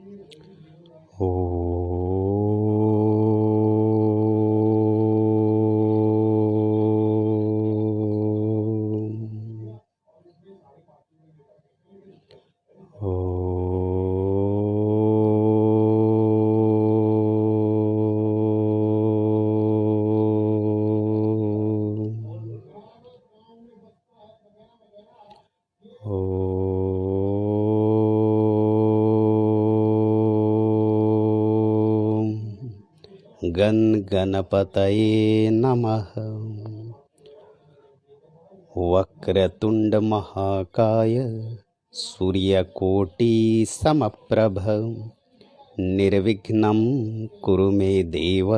ओ गण गणपतये नमः। वक्रतुंड महाकाय सूर्यकोटि समप्रभ निर्विघ्नं कुरु मे देव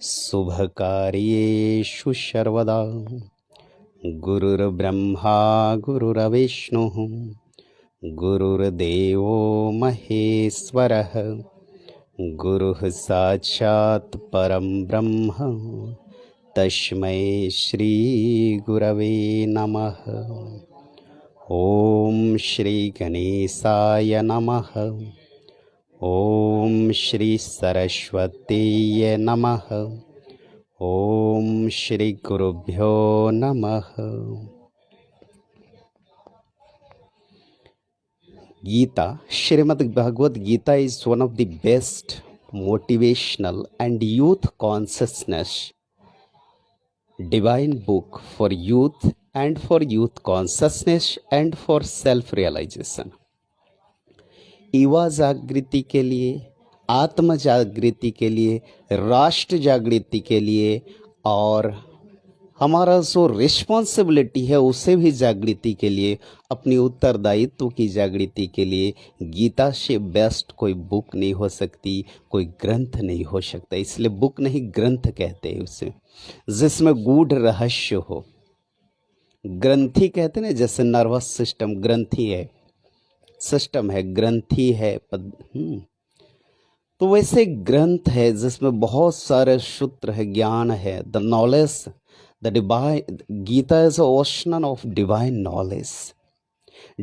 शुभकार्येषु सर्वदा। गुरुर्ब्रह्मा गुरुर्विष्णुः गुरुर्देवो महेश्वरः गुरुः साक्षात् परं ब्रह्म तस्मै श्री गुरवे नमः। ओम श्री गणेशाय नमः। ओम श्री सरस्वतीये नमः। ओम श्री गुरुभ्यो नमः। Gita, Srimad Bhagavad Gita is one of the best motivational and youth consciousness divine book for youth and for youth consciousness and for self-realization. युवा जागृति के लिए, आत्म जागृति के लिए, राष्ट्र जागृति के लिए और हमारा जो रिस्पॉन्सिबिलिटी है उसे भी जागृति के लिए, अपनी उत्तरदायित्व की जागृति के लिए गीता से बेस्ट कोई बुक नहीं हो सकती, कोई ग्रंथ नहीं हो सकता। इसलिए बुक नहीं ग्रंथ कहते हैं उसे, जिसमें गूढ़ रहस्य हो। ग्रंथि कहते हैं ना, जैसे नर्वस सिस्टम ग्रंथि है, सिस्टम है, ग्रंथि है तो वैसे ग्रंथ है जिसमें बहुत सारे सूत्र है, ज्ञान है, the knowledge, the divine. Gita is an ocean of divine knowledge.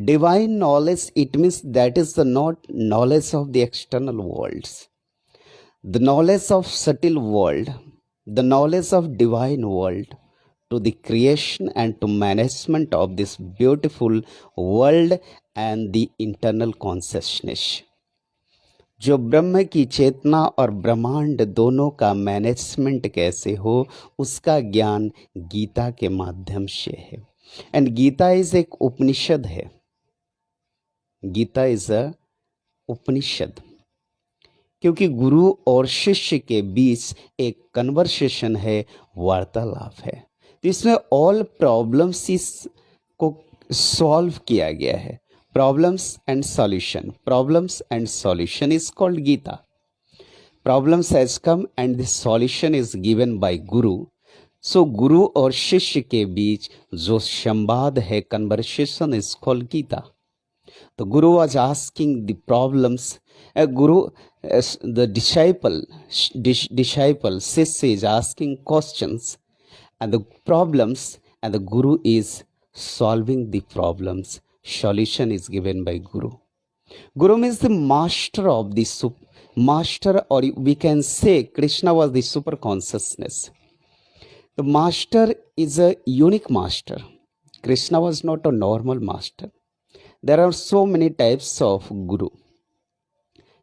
Divine knowledge, it means that is the not knowledge of the external worlds, the knowledge of subtle world, the knowledge of divine world, to the creation and to management of this beautiful world and the internal consciousness. जो ब्रह्म की चेतना और ब्रह्मांड दोनों का management कैसे हो, उसका ज्ञान गीता के माध्यम से है। एंड गीता इज एक उपनिषद है। गीता इज अ उपनिषद, क्योंकि गुरु और शिष्य के बीच एक कन्वर्सेशन है, वार्तालाप है। तो इसमें ऑल प्रॉब्लम्स को सॉल्व किया गया है। Problems and solution is called Gita. Problems has come and the solution is given by Guru. So गुरु और शिष्य के बीच जो संवाद है, conversation is called Gita. The Guru was asking the problems. The disciple Sishya is asking questions and the problems, and the Guru is solving the problems. Solution is given by Guru. Guru means the master of the master, or we can say Krishna was the super consciousness. The master is a unique master. Krishna was not a normal master. There are so many types of Guru.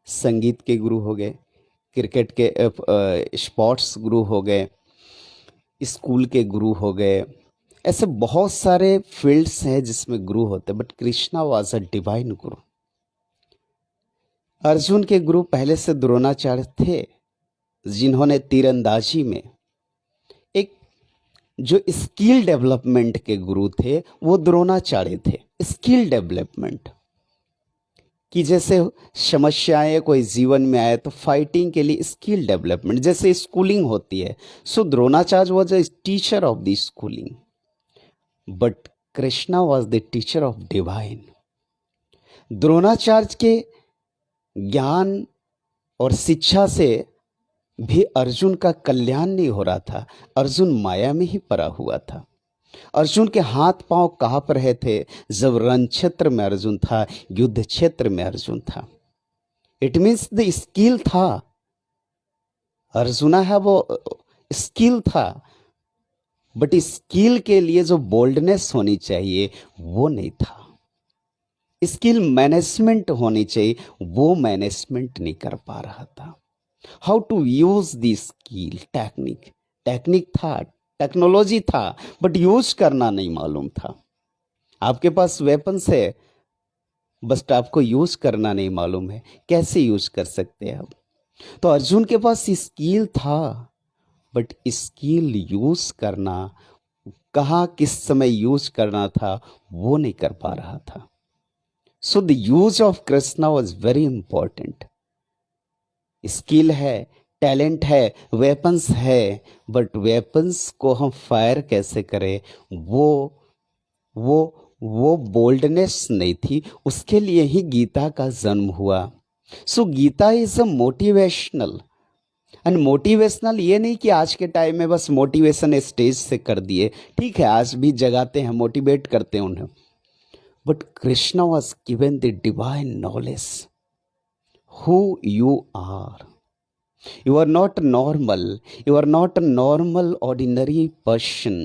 संगीत के गुरु हो गए, cricket के sports गुरु हो गए, school के गुरु हो गए। ऐसे बहुत सारे फील्ड्स हैं जिसमें गुरु होते हैं, but Krishna was a divine गुरु। अर्जुन के गुरु पहले से द्रोणाचार्य थे, जिन्होंने तीरंदाजी में एक जो स्किल डेवलपमेंट के गुरु थे वो द्रोणाचार्य थे। स्किल डेवलपमेंट कि जैसे समस्याएं कोई जीवन में आए तो फाइटिंग के लिए स्किल डेवलपमेंट, जैसे स्कूलिंग होती है। So Dronacharya was a teacher of the schooling, but Krishna was the teacher of divine. Dronacharya के ज्ञान और शिक्षा से भी अर्जुन का कल्याण नहीं हो रहा था। अर्जुन माया में ही पड़ा हुआ था। अर्जुन के हाथ पांव कांप रहे थे जब रण क्षेत्र में अर्जुन था, युद्ध क्षेत्र में अर्जुन था। इट मीन्स द स्किल था, अर्जुना है वो स्किल था, बट स्किल के लिए जो बोल्डनेस होनी चाहिए वो नहीं था। स्किल मैनेजमेंट होनी चाहिए, वो मैनेजमेंट नहीं कर पा रहा था। How to use the skill, technique, technique था, टेक्नोलॉजी था, बट यूज करना नहीं मालूम था। आपके पास वेपन्स है, बस आपको यूज करना नहीं मालूम है, कैसे यूज कर सकते हैं आप। तो अर्जुन के पास स्किल था, बट स्किल यूज करना, कहाँ किस समय यूज करना था, वो नहीं कर पा रहा था। So the use of Krishna was very important. Skill है, टैलेंट है, वेपन्स है, बट वेपन्स को हम फायर कैसे करें, वो वो बोल्डनेस नहीं थी। उसके लिए ही गीता का जन्म हुआ। So Gita is a motivational, and motivational ये नहीं कि आज के टाइम में बस मोटिवेशन स्टेज से कर दिए, ठीक है आज भी जगाते हैं, मोटिवेट करते हैं उन्हें, but Krishna was given the divine knowledge who you are. You are not normal. You are not a normal, ordinary person.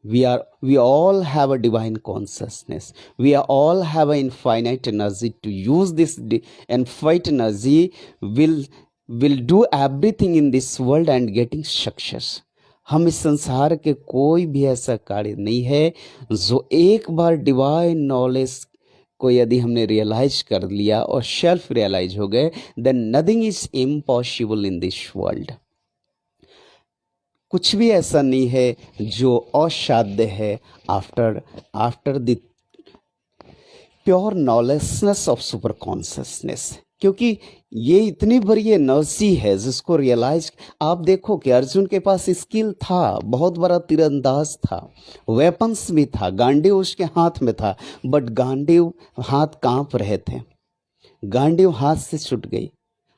We all have a divine consciousness. We all have an infinite energy. To use this infinite energy will do everything in this world and getting success. हम इस संसार के कोई भी ऐसा कार्य नहीं है जो एक बार डिवाइन नॉलेज को यदि हमने रियलाइज कर लिया और सेल्फ रियलाइज हो गए, then nothing is impossible in this world. कुछ भी ऐसा नहीं है जो असाध्य है after the pure knowledgeness of super consciousness. क्योंकि ये इतनी बड़ी एनर्जी है जिसको रियलाइज, आप देखो कि अर्जुन के पास स्किल था, बहुत बड़ा तीरंदाज था, वेपन्स भी था, गांडीव उसके हाथ में था, बट गांडीव हाथ कांप रहे थे, गांडीव हाथ से छूट गई,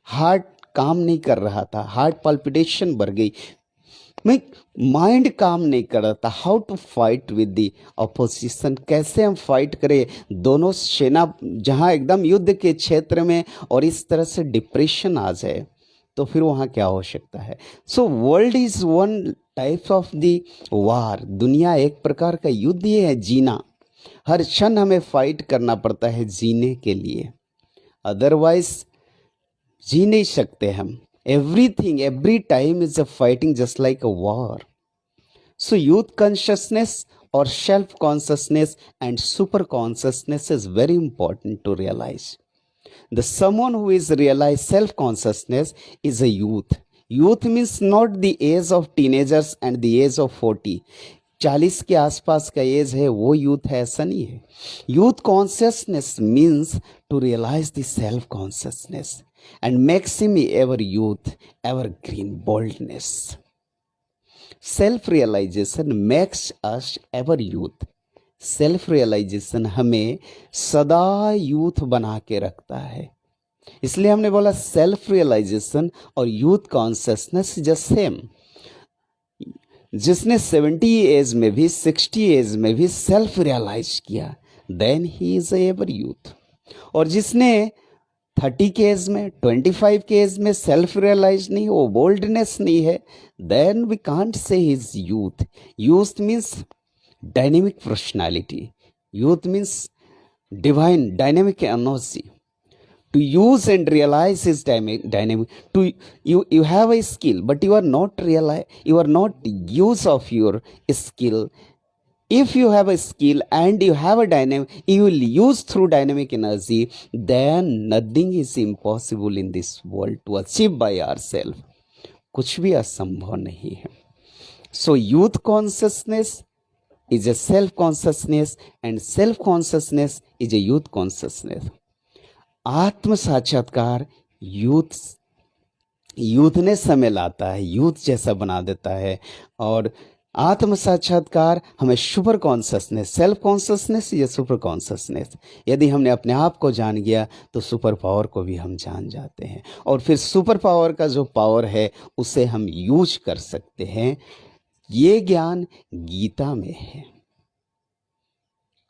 हार्ट काम नहीं कर रहा था, हार्ट पल्पिटेशन बढ़ गई, मैं माइंड काम नहीं कर रहा था। How to fight with the opposition, कैसे हम फाइट करें दोनों सेना, जहां एकदम युद्ध के क्षेत्र में और इस तरह से डिप्रेशन आ जाए तो फिर वहां क्या हो सकता है। So world is one type of the war, दुनिया एक प्रकार का युद्ध ही है, जीना हर क्षण हमें फाइट करना पड़ता है जीने के लिए, अदरवाइज जी नहीं सकते हम। Everything, every time is a fighting just like a war. So youth consciousness or self consciousness and super consciousness is very important to realize. The someone who is realize self consciousness is a youth. Youth means not the age of teenagers and the age of 40. 40 के आसपास का as है वो youth है, ऐसा नहीं है। Youth consciousness means to realise the self consciousness and maxim ever youth, evergreen boldness. Self-realization makes us ever youth. Self realization हमें सदा यूथ बना के रखता है, इसलिए हमने बोला सेल्फ रियलाइजेशन और यूथ कॉन्शियसनेस इज सेम। जिसने 70 एज में भी 60 एज में भी सेल्फ रियलाइज किया, then he is ever youth. और जिसने 30 के एज में 25 के एज में सेल्फ रियलाइज नहीं, वो बोल्डनेस नहीं है, then we can't say his youth. Youth means dynamic personality, youth means divine dynamic energy to use and realize is dynamic. To you have a skill, but you are not use of your skill. If you have a skill and you have a dynamic, you will use through dynamic energy, then nothing is impossible in this world to achieve by ourselves. कुछ भी असंभव नहीं है। So youth consciousness is a self consciousness and self consciousness is a youth consciousness. आत्म साक्षात्कार यूथनेस हमें लाता है, यूथ जैसा बना देता है। और आत्म साक्षात्कार हमें सुपर कॉन्शियसनेस, सेल्फ कॉन्शियसनेस या सुपर कॉन्शियसनेस, यदि हमने अपने आप को जान गया तो सुपर पावर को भी हम जान जाते हैं, और फिर सुपर पावर का जो पावर है उसे हम यूज कर सकते हैं। ये ज्ञान गीता में है।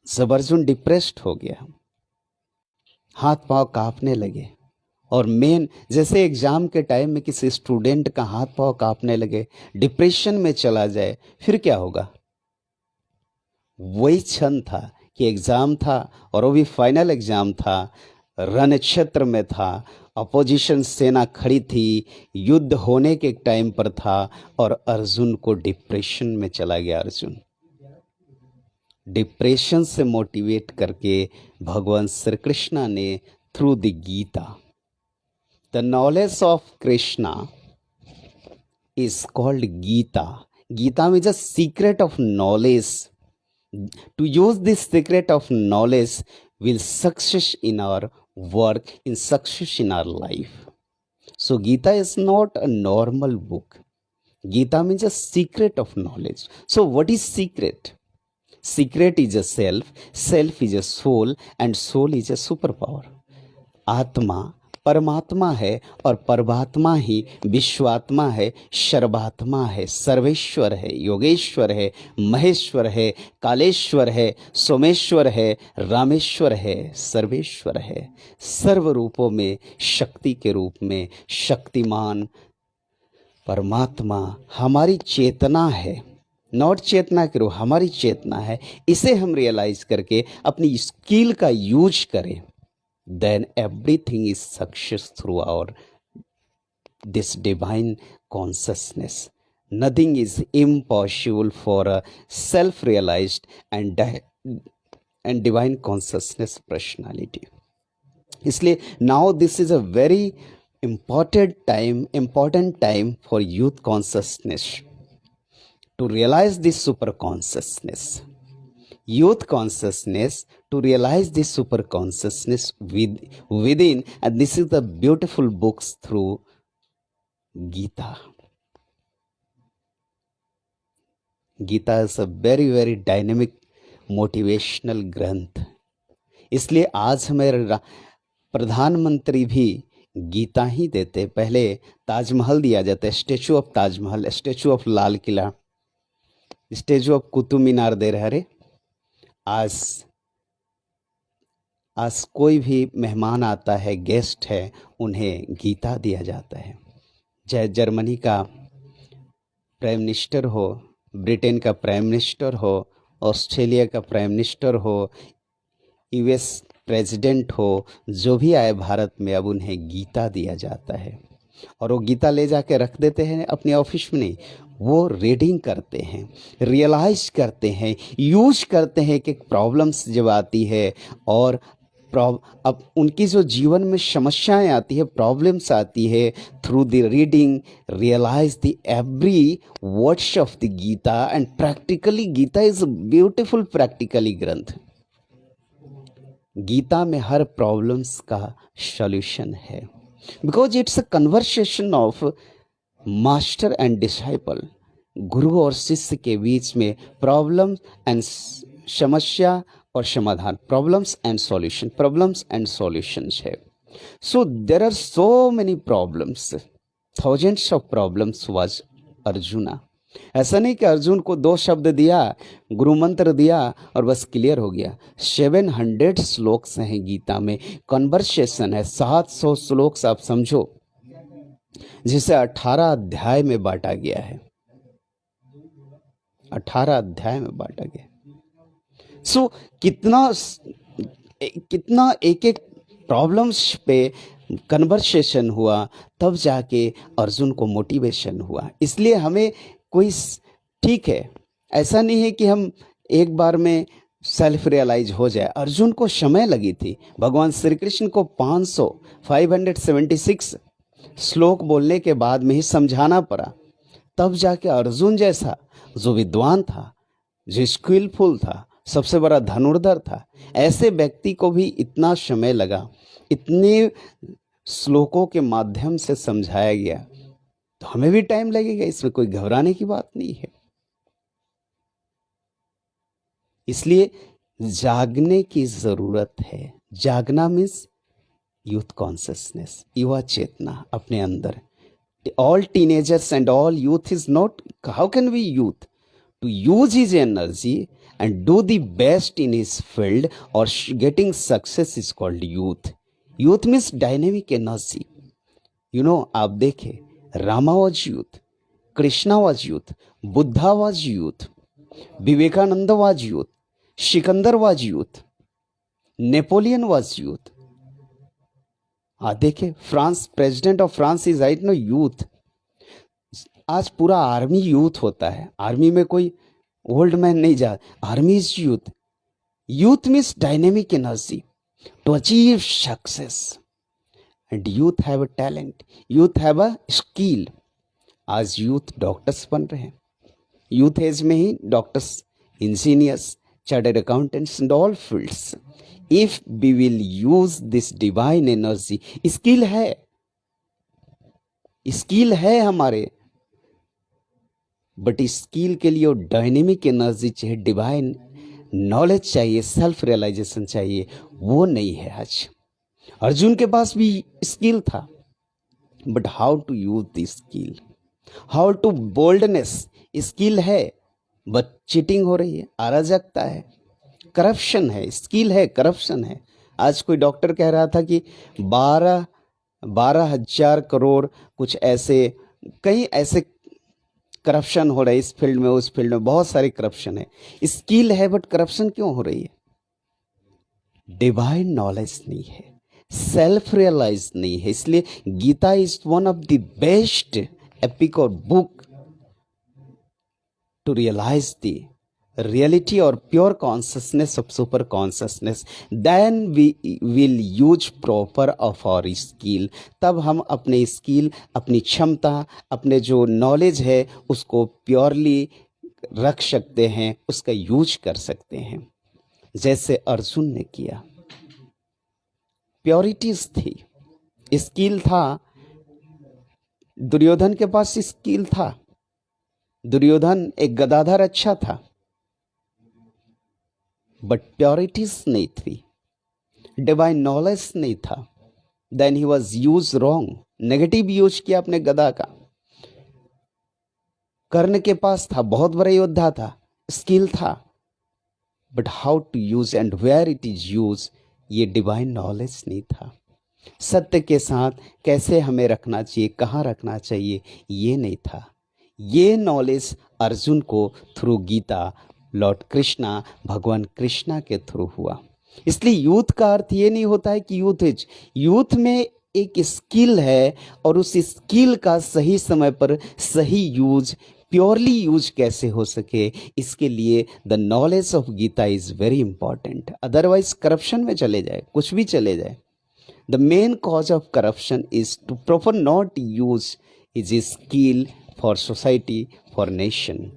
जब अर्जुन डिप्रेस्ड हो गया, हाथ पांव कांपने लगे। और मेन जैसे एग्जाम के टाइम में किसी स्टूडेंट का हाथ पांव कांपने लगे, डिप्रेशन में चला जाए, फिर क्या होगा? वही क्षण था कि एग्जाम था और वो भी फाइनल एग्जाम था, रण क्षेत्र में था, अपोजिशन सेना खड़ी थी, युद्ध होने के टाइम पर था और अर्जुन को डिप्रेशन में चला गया। अर्जुन डिप्रेशन से मोटिवेट करके भगवान श्री कृष्ण ने through the Gita, the knowledge of Krishna is called Gita. Gita means a secret of knowledge. To use this secret of knowledge will success in our work, in success in our life. So Gita is not a normal book. Gita means a secret of knowledge. So what is secret? Secret is a self, self is a soul, and soul is a superpower. आत्मा परमात्मा है और परमात्मा ही विश्वात्मा है, सर्वात्मा है, सर्वेश्वर है, योगेश्वर है, महेश्वर है, कालेश्वर है, सोमेश्वर है, रामेश्वर है, सर्वेश्वर है। सर्व रूपों में शक्ति के रूप में शक्तिमान परमात्मा हमारी चेतना है, नॉट चेतना के रूप, हमारी चेतना है। इसे हम रियलाइज करके अपनी स्किल का यूज करें, then everything is success through our this divine consciousness. Nothing is impossible for a self-realized and divine consciousness personality. इसलिए now this is a very important time for youth consciousness to realize this super consciousness. Youth consciousness to realize this super consciousness within, and this is the beautiful books through Gita. Gita is a very dynamic motivational ग्रंथ। इसलिए आज हमारे प्रधानमंत्री भी गीता ही देते। पहले ताजमहल दिया जाता है, statue of Taj Mahal, statue of Lal Qila, statue of Qutub Minar दे रहे। आज कोई भी मेहमान आता है, गेस्ट है, उन्हें गीता दिया जाता है। चाहे जर्मनी का प्राइम मिनिस्टर हो, ब्रिटेन का प्राइम मिनिस्टर हो, ऑस्ट्रेलिया का प्राइम मिनिस्टर हो, यूएस प्रेसिडेंट हो, जो भी आए भारत में, अब उन्हें गीता दिया जाता है। और वो गीता ले जाके रख देते हैं अपने ऑफिस में, नहीं, वो रीडिंग करते हैं, रियलाइज करते हैं, यूज करते हैं कि प्रॉब्लम्स जब आती है और अब उनकी जो जीवन में समस्याएं आती है, प्रॉब्लम्स आती है, through the reading realize the every words of the Gita and practically Gita is beautiful practically ग्रंथ। गीता में हर प्रॉब्लम्स का सॉल्यूशन है, because it's a conversation of master and disciple. गुरु और शिष्य के बीच में प्रॉब्लम एंड समस्या और समाधान, प्रॉब्लम्स एंड सॉल्यूशंस है। So there are so many problems, thousands of problems was Arjuna. ऐसा नहीं कि अर्जुन को 2 शब्द दिया, गुरु मंत्र दिया और बस क्लियर हो गया। 700 श्लोक्स हैं गीता में, कन्वर्सेशन है, 700 श्लोक्स आप समझो, जिसे 18 अध्याय में बांटा गया है, 18 अध्याय में बांटा गया। सो कितना एक एक प्रॉब्लम्स पे कन्वर्सेशन हुआ, तब जाके अर्जुन को मोटिवेशन हुआ। इसलिए हमें कोई, ठीक है, ऐसा नहीं है कि हम एक बार में सेल्फ रियलाइज हो जाए। अर्जुन को समय लगी थी, भगवान श्री कृष्ण को 576 श्लोक बोलने के बाद में ही समझाना पड़ा, तब जाके अर्जुन जैसा जो विद्वान था, जो स्किलफुल था, सबसे बड़ा धनुर्धर था, ऐसे व्यक्ति को भी इतना समय लगा, इतने श्लोकों के माध्यम से समझाया गया, तो हमें भी टाइम लगेगा, इसमें कोई घबराने की बात नहीं है। इसलिए जागने की जरूरत है। जागना मीन्स यूथ कॉन्शियसनेस, युवा चेतना अपने अंदर। All teenagers and all youth is not, how can we youth to use his energy and do the best in his field or getting success is called youth. Youth means dynamic energy. आप देखें, Rama was youth, Krishna was youth, Buddha was youth, Vivekananda was youth, Sikandar was youth, Napoleon was youth. देखे, France, president of France is right now youth. आज पूरा army youth होता है, army में कोई old man नहीं जा, army is youth. Youth means dynamic energy to achieve success, and youth have a talent, youth have a skill. आज youth doctors बन रहे हैं, यूथ एज में ही doctors, engineers, chartered accountants and all fields. If we will use this divine energy, skill है हमारे, but skill के लिए डायनेमिक एनर्जी चाहिए, डिवाइन नॉलेज चाहिए, सेल्फ रियलाइजेशन चाहिए, वो नहीं है आज। अर्जुन के पास भी स्किल था, but how to use this skill, how to boldness, skill है बट चीटिंग हो रही है, अराजकता है, करप्शन है, स्किल है, करप्शन है। आज कोई डॉक्टर कह रहा था कि 12,000 करोड़ कुछ ऐसे, कई ऐसे करप्शन हो रहा है इस फील्ड में, उस फील्ड में बहुत सारी करप्शन है। स्किल है बट करप्शन क्यों हो रही है? डिवाइन नॉलेज नहीं है, सेल्फ रियलाइज नहीं है। इसलिए Gita is one of the best epic और book to realise the reality or pure consciousness of super consciousness. Then we will use proper of our skill. तब हम अपने स्किल, अपनी क्षमता, अपने जो नॉलेज है उसको प्योरली रख सकते हैं, उसका यूज कर सकते हैं, जैसे अर्जुन ने किया। प्योरिटीज थी, स्किल था। दुर्योधन के पास स्किल था, दुर्योधन एक गदाधर अच्छा था, बट प्योरिटीज नहीं थी, डिवाइन नॉलेज नहीं था। Then he was use wrong, negative use किया अपने गदा का। कर्ण के पास था, बहुत बड़ा योद्धा था, स्किल था, but how to use and where it is use, ये डिवाइन नॉलेज नहीं था। सत्य के साथ कैसे हमें रखना चाहिए, कहाँ रखना चाहिए, ये नहीं था। ये नॉलेज अर्जुन को थ्रू गीता, लॉर्ड कृष्णा, भगवान कृष्णा के थ्रू हुआ। इसलिए यूथ का अर्थ ये नहीं होता है कि यूथ में एक स्किल है, और उस स्किल का सही समय पर सही यूज, प्योरली यूज कैसे हो सके, इसके लिए the knowledge of Gita is very important. Otherwise corruption में चले जाए, कुछ भी चले जाए। The main cause of corruption is to proper not use is skill for society, for nation.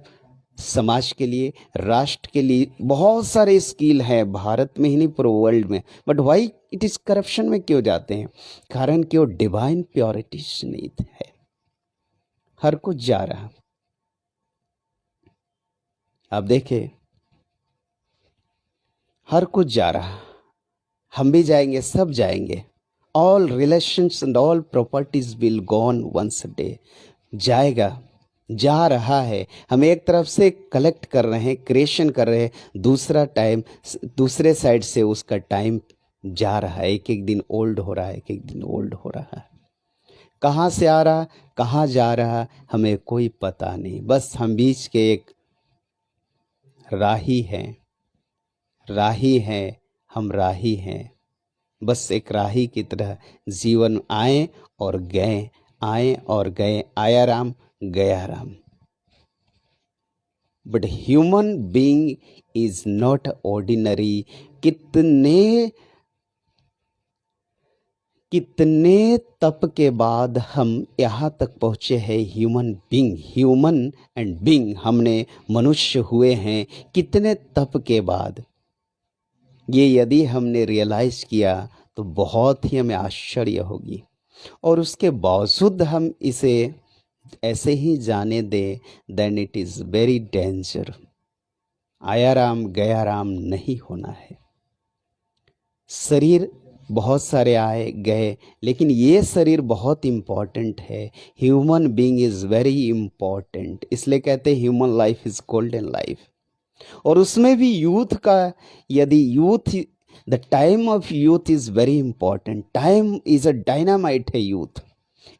समाज के लिए, राष्ट्र के लिए बहुत सारे स्किल हैं, भारत में ही नहीं पूरे वर्ल्ड में, but why it is corruption में क्यों जाते हैं? कारण कि वो डिवाइन प्योरिटी नहीं है। हर कुछ जा रहा, आप देखें, हर कुछ जा रहा, हम भी जाएंगे, सब जाएंगे। All relations and all properties will gone once a day. जाएगा, जा रहा है। हम एक तरफ से कलेक्ट कर रहे हैं, क्रिएशन कर रहे हैं, दूसरा टाइम, दूसरे साइड से उसका टाइम जा रहा है, एक एक दिन ओल्ड हो रहा है, एक एक दिन ओल्ड हो रहा है। कहाँ से आ रहा, कहाँ जा रहा, हमें कोई पता नहीं। बस हम बीच के एक राही हैं, हम राही हैं, बस एक राही की तरह जीवन आए और गए, आए और गए, आया राम गया Ram. But human being is not ordinary. कितने तप के बाद हम यहाँ तक पहुँचे हैं, ह्यूमन एंड बीइंग, हमने मनुष्य हुए हैं। कितने तप के बाद ये यदि हमने रियलाइज किया तो बहुत ही हमें आश्चर्य होगी। और उसके बावजूद हम इसे ऐसे ही जाने दें, then it is very danger. आया राम गया राम नहीं होना है। शरीर बहुत सारे आए गए, लेकिन ये शरीर बहुत इम्पॉर्टेंट है। Human being is very important, इसलिए कहते हैं human life is golden life. और उसमें भी यूथ का, यदि youth the time of youth is very important. Time is a dynamite है यूथ.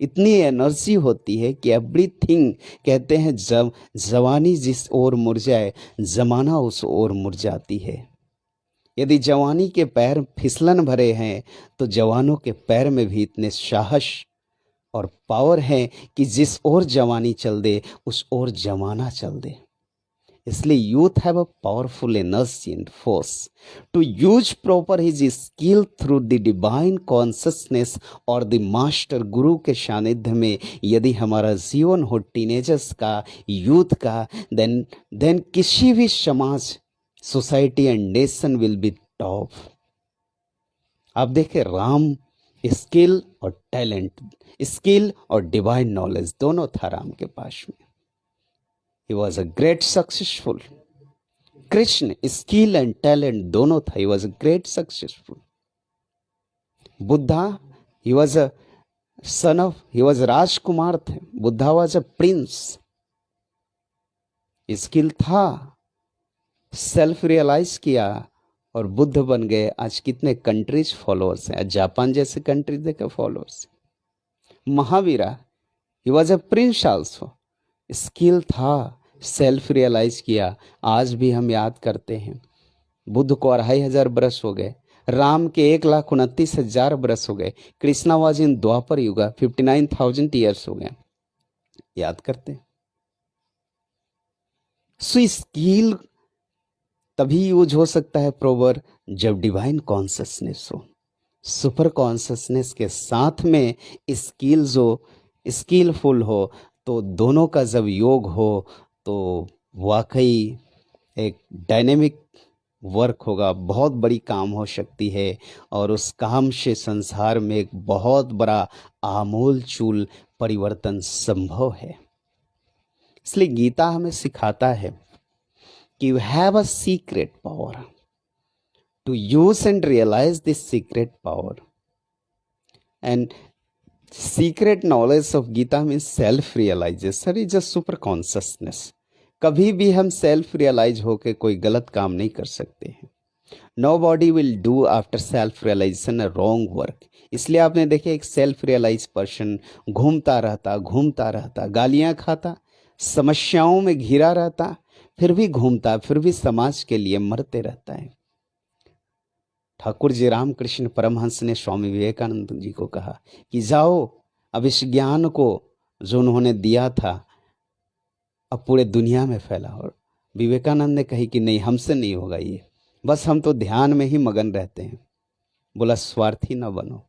इतनी एनर्जी होती है कि एवरीथिंग, कहते हैं जब जवानी जिस ओर मुरझाए जमाना उस ओर मुरझाती है. यदि जवानी के पैर फिसलन भरे हैं तो जवानों के पैर में भी इतने साहस और पावर है कि जिस ओर जवानी चल दे उस ओर जमाना चल दे. इसलिए youth have a powerful energy and force to use proper his skill through the divine consciousness और द मास्टर गुरु के सानिध्य में यदि हमारा जीवन हो टीनेजर्स का, यूथ का, देन किसी भी समाज, society and nation will be top. आप देखें राम, स्किल और टैलेंट, स्किल और डिवाइन नॉलेज दोनों था राम के पास में. He was a great successful. Krishna skill and talent दोनों था. He was a great successful. Buddha, he was a son of, he was राजकुमार थे. Buddha was a prince. Skill था, सेल्फ रियलाइज किया और बुद्ध बन गए. आज कितने कंट्रीज फॉलोअर्स हैं. जापान जैसे कंट्रीज देखे followers. Mahavira, he was a prince also. Skill था, सेल्फ रियलाइज किया. आज भी हम याद करते हैं. बुद्ध को 2500 बरस हो गए. राम के 1,29,000 बरस हो गए. कृष्णा वाज इन द्वापर युग, 59,000 ईयर्स हो गए. याद करते हैं. सो स्किल तभी यूज हो सकता है प्रोवर जब डिवाइन कॉन्शसनेस हो. सुपर कॉन्शसनेस के साथ में स्किल्स हो, स्किलफुल हो, तो दोनों का जब योग हो तो वाकई एक डायनेमिक वर्क होगा. बहुत बड़ी काम हो सकती है और उस काम से संसार में एक बहुत बड़ा आमूल चूल परिवर्तन संभव है. इसलिए गीता हमें सिखाता है कि you have a secret power to use and realize this secret power. And secret knowledge of Gita means self realization is a super consciousness. कभी भी हम सेल्फ रियलाइज होकर कोई गलत काम नहीं कर सकते हैं. Nobody will do after self realization a wrong work. इसलिए आपने देखे एक सेल्फ रियलाइज पर्सन घूमता रहता, गालियां खाता, समस्याओं में घिरा रहता, फिर भी घूमता, फिर भी समाज के लिए मरते रहता है. ठाकुर जी रामकृष्ण परमहंस ने स्वामी विवेकानंद जी को कहा कि जाओ अब इस ज्ञान को जो उन्होंने दिया था अब पूरे दुनिया में फैला. और विवेकानंद ने कही कि नहीं, हमसे नहीं होगा ये, बस हम तो ध्यान में ही मगन रहते हैं. बोला स्वार्थी ना बनो.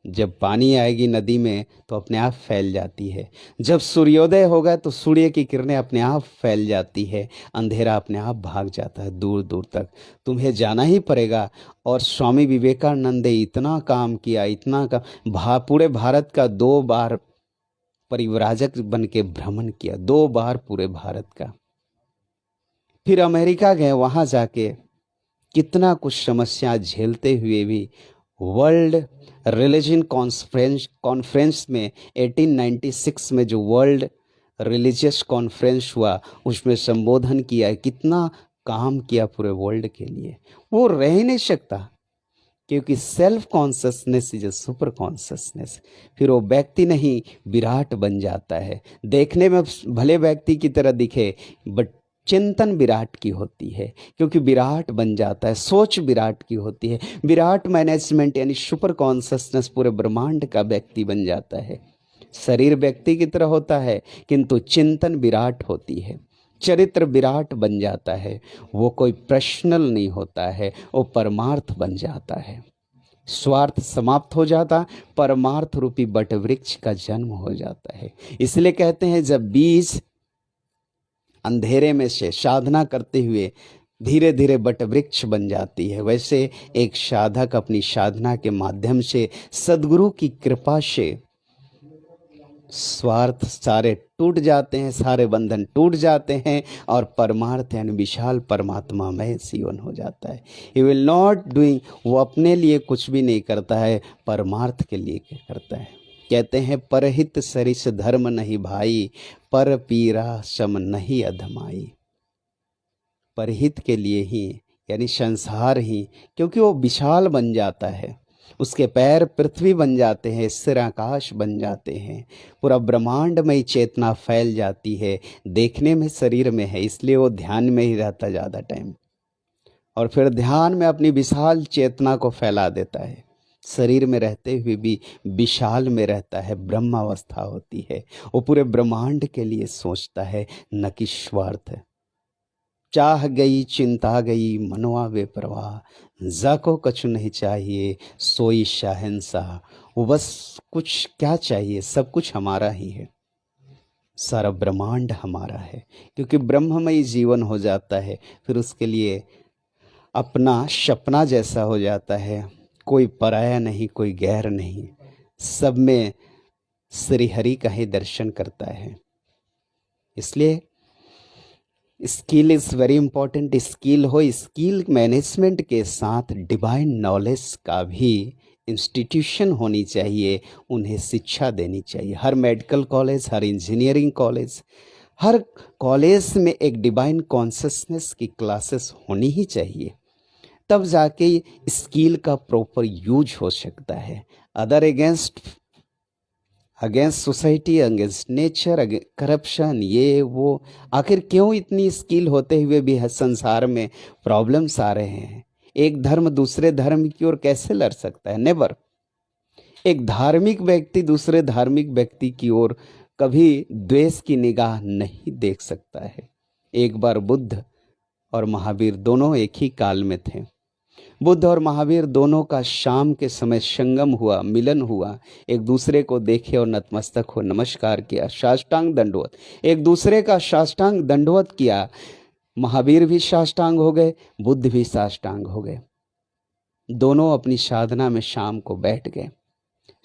जब पानी आएगी नदी में तो अपने आप फैल जाती है. जब सूर्योदय होगा तो सूर्य की किरणें अपने आप फैल जाती है. अंधेरा अपने आप भाग जाता है दूर दूर तक. तुम्हें जाना ही पड़ेगा. और स्वामी विवेकानंद ने इतना काम किया, इतना काम, पूरे भारत का 2 बार परिव्राजक बन के भ्रमण किया, 2 बार पूरे भारत का. फिर अमेरिका गए, वहां जाके कितना कुछ समस्या झेलते हुए भी वर्ल्ड रिलीजन कॉन्फ्रेंस में 1896 में जो वर्ल्ड रिलीजियस कॉन्फ्रेंस हुआ उसमें संबोधन किया. कितना काम किया पूरे वर्ल्ड के लिए. वो रह ही नहीं सकता क्योंकि self consciousness is a super consciousness. फिर वो व्यक्ति नहीं विराट बन जाता है. देखने में भले व्यक्ति की तरह दिखे बट चिंतन विराट की होती है क्योंकि विराट बन जाता है. सोच विराट की होती है. विराट मैनेजमेंट यानी सुपर कॉन्शसनेस पूरे ब्रह्मांड का व्यक्ति बन जाता है. शरीर व्यक्ति की तरह होता है किंतु चिंतन विराट होती है. चरित्र विराट बन जाता है. वो कोई पर्सनल नहीं होता है, वो परमार्थ बन जाता है. स्वार्थ समाप्त हो जाता, परमार्थ रूपी बट वृक्ष का जन्म हो जाता है. इसलिए कहते हैं जब बीज अंधेरे में से साधना करते हुए धीरे धीरे बट वृक्ष बन जाती है, वैसे एक साधक अपनी साधना के माध्यम से सद्गुरु की कृपा से स्वार्थ सारे टूट जाते हैं, सारे बंधन टूट जाते हैं और परमार्थ यानी विशाल परमात्मा में जीवन हो जाता है. ही विल नॉट डूइंग, वो अपने लिए कुछ भी नहीं करता है, परमार्थ के लिए करता है. कहते हैं परहित सरिस धर्म नहीं भाई, पर पीरा सम नहीं अधमाई. परहित के लिए ही, यानी संसार ही, क्योंकि वो विशाल बन जाता है, उसके पैर पृथ्वी बन जाते हैं, सिर आकाश बन जाते हैं, पूरा ब्रह्मांडमय चेतना फैल जाती है। देखने में शरीर में है, इसलिए वो ध्यान में ही रहता ज़्यादा टाइम, और फिर ध्यान में अपनी विशाल चेतना को फैला देता है। शरीर में रहते हुए भी विशाल में रहता है, ब्रह्म अवस्था होती है। वो पूरे ब्रह्मांड के लिए सोचता है, न कि स्वार्थ। चाह गई चिंता गई मनवा बेपरवाह, जाको कछु नहीं चाहिए सोई शाहंशाह। वो बस कुछ क्या चाहिए, सब कुछ हमारा ही है, सारा ब्रह्मांड हमारा है, क्योंकि ब्रह्ममय जीवन हो जाता है। फिर उसके लिए अपना सपना जैसा हो जाता है, कोई पराया नहीं, कोई गैर नहीं, सब में श्री हरि का ही दर्शन करता है। इसलिए skill is very important. Skill हो, स्किल मैनेजमेंट के साथ डिवाइन नॉलेज का भी इंस्टीट्यूशन होनी चाहिए, उन्हें शिक्षा देनी चाहिए। हर मेडिकल कॉलेज, हर इंजीनियरिंग कॉलेज, हर कॉलेज में एक डिवाइन कॉन्शसनेस की क्लासेस होनी ही चाहिए, तब जाके स्किल का प्रॉपर यूज हो सकता है। Other against society, against nature, corruption, ये वो, आखिर क्यों इतनी स्किल होते हुए भी संसार में प्रॉब्लम्स आ रहे हैं? एक धर्म दूसरे धर्म की ओर कैसे लड़ सकता है? नेवर। एक धार्मिक व्यक्ति दूसरे धार्मिक व्यक्ति की ओर कभी द्वेष की निगाह नहीं देख सकता है। एक बार बुद्ध और महावीर दोनों एक ही काल में थे। बुद्ध और महावीर दोनों का शाम के समय संगम हुआ, मिलन हुआ। एक दूसरे को देखे और नतमस्तक हो नमस्कार किया, साष्टांग दंडवत, एक दूसरे का साष्टांग दंडवत किया। महावीर भी साष्टांग हो गए, बुद्ध भी साष्टांग हो गए। दोनों अपनी साधना में शाम को बैठ गए।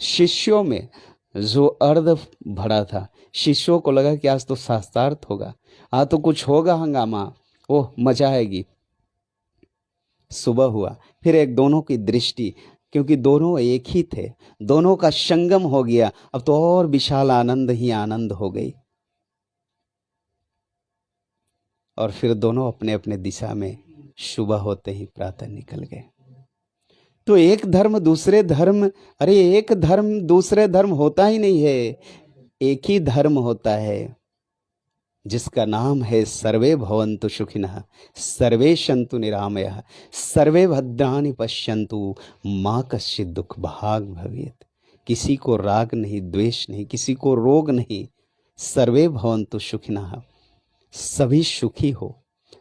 शिष्यों में जो अर्ध भरा था, शिष्यों को लगा कि आज तो शास्त्रार्थ होगा, आज तो कुछ होगा हंगामा, ओह मजा आएगी। सुबह हुआ, फिर एक दोनों की दृष्टि, क्योंकि दोनों एक ही थे, दोनों का संगम हो गया, अब तो और विशाल आनंद ही आनंद हो गई। और फिर दोनों अपने अपने दिशा में सुबह होते ही प्रातः निकल गए। तो एक धर्म दूसरे धर्म, अरे एक धर्म दूसरे धर्म होता ही नहीं है, एक ही धर्म होता है जिसका नाम है सर्वे भवन्तु सुखिनः, सर्वे सन्तु निरामयः, सर्वे भद्राणि पश्यन्तु माँ कश्चित् दुख भाग भवेत्। किसी को राग नहीं, द्वेष नहीं, किसी को रोग नहीं। सर्वे भवन्तु सुखिनः, सभी सुखी हो,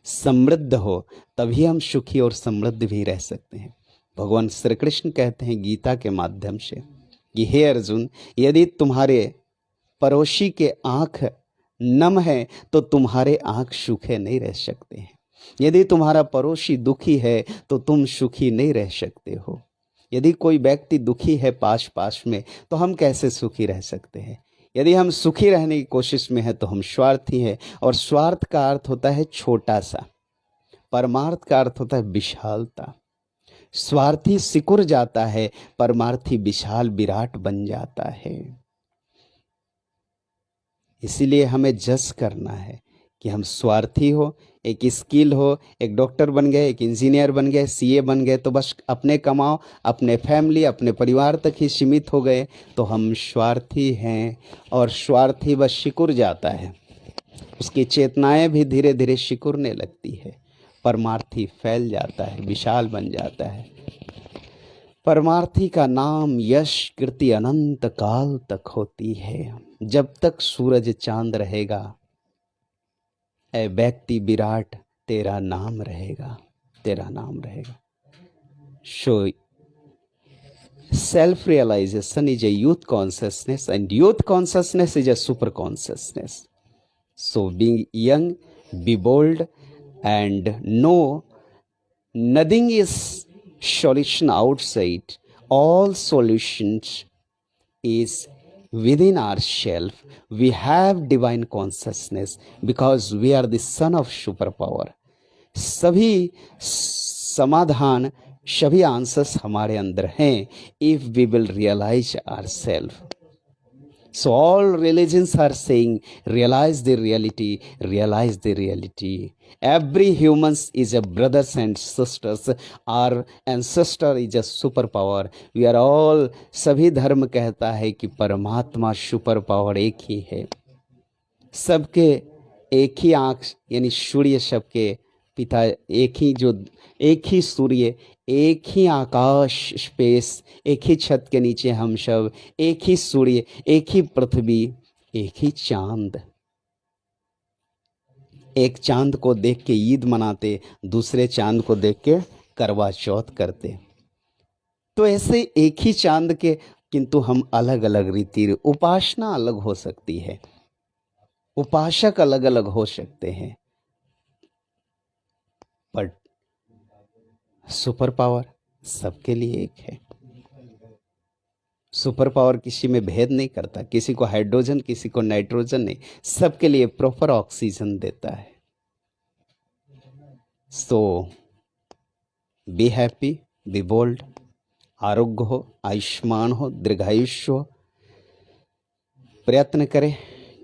समृद्ध हो, तभी हम सुखी और समृद्ध भी रह सकते हैं। भगवान श्री कृष्ण कहते हैं गीता के माध्यम से कि हे अर्जुन, यदि तुम्हारे पड़ोसी के आँख नम है तो तुम्हारे आँख सूखे नहीं रह सकते हैं। यदि तुम्हारा पड़ोसी दुखी है तो तुम सुखी नहीं रह सकते हो। यदि कोई व्यक्ति दुखी है पास पास में, तो हम कैसे सुखी रह सकते हैं? यदि हम सुखी रहने की कोशिश में हैं तो हम स्वार्थी हैं, और स्वार्थ का अर्थ होता है छोटा सा, परमार्थ का अर्थ होता है विशालता। स्वार्थी सिकुड़ जाता है, परमार्थी विशाल विराट बन जाता है। इसीलिए हमें जज करना है कि हम स्वार्थी हो, एक स्किल हो, एक डॉक्टर बन गए, एक इंजीनियर बन गए, सीए बन गए, तो बस अपने कमाओ, अपने फैमिली, अपने परिवार तक ही सीमित हो गए, तो हम स्वार्थी हैं। और स्वार्थी बस सिकुड़ जाता है, उसकी चेतनाएं भी धीरे धीरे सिकुड़ने लगती है। परमार्थी फैल जाता है, विशाल बन जाता है। परमार्थी का नाम यश कीर्ति अनंत काल तक होती है। जब तक सूरज चांद रहेगा, ऐ व्यक्ति विराट, तेरा नाम रहेगा, तेरा नाम रहेगा। सो self realization is a youth consciousness, and youth consciousness is a super consciousness. So being young, be bold, and know nothing is solution outside, all solutions is within ourselves. We have divine consciousness because we are the son of superpower. सभी समाधान, सभी answers हमारे अंदर हैं, if we will realize our self. So all religions are saying realize the reality, realize the reality, Every humans is a brothers and sisters. Our ancestor is a super power. We are all, सभी धर्म कहता है कि परमात्मा super power एक ही है, सबके एक ही आँख यानी सूर्य सबके पिता, एक ही जो, एक ही सूर्य, एक ही आकाश स्पेस, एक ही छत के नीचे हम सब, एक ही सूर्य, एक ही पृथ्वी, एक ही चांद। एक चांद को देख के ईद मनाते, दूसरे चांद को देख के करवा चौथ करते। तो ऐसे एक ही चांद के किंतु हम अलग अलग रीति, उपासना अलग हो सकती है, उपासक अलग अलग हो सकते हैं, बट सुपर पावर सबके लिए एक है। सुपर पावर किसी में भेद नहीं करता, किसी को हाइड्रोजन, किसी को नाइट्रोजन नहीं, सबके लिए प्रॉपर ऑक्सीजन देता है। सो बी हैप्पी, बी बोल्ड, आरोग्य हो, आयुष्मान हो, दीर्घायुष्य हो। प्रयत्न करें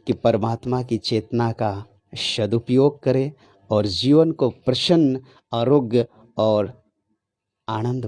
कि परमात्मा की चेतना का सदुपयोग करें और जीवन को प्रसन्न, आरोग्य और आनंद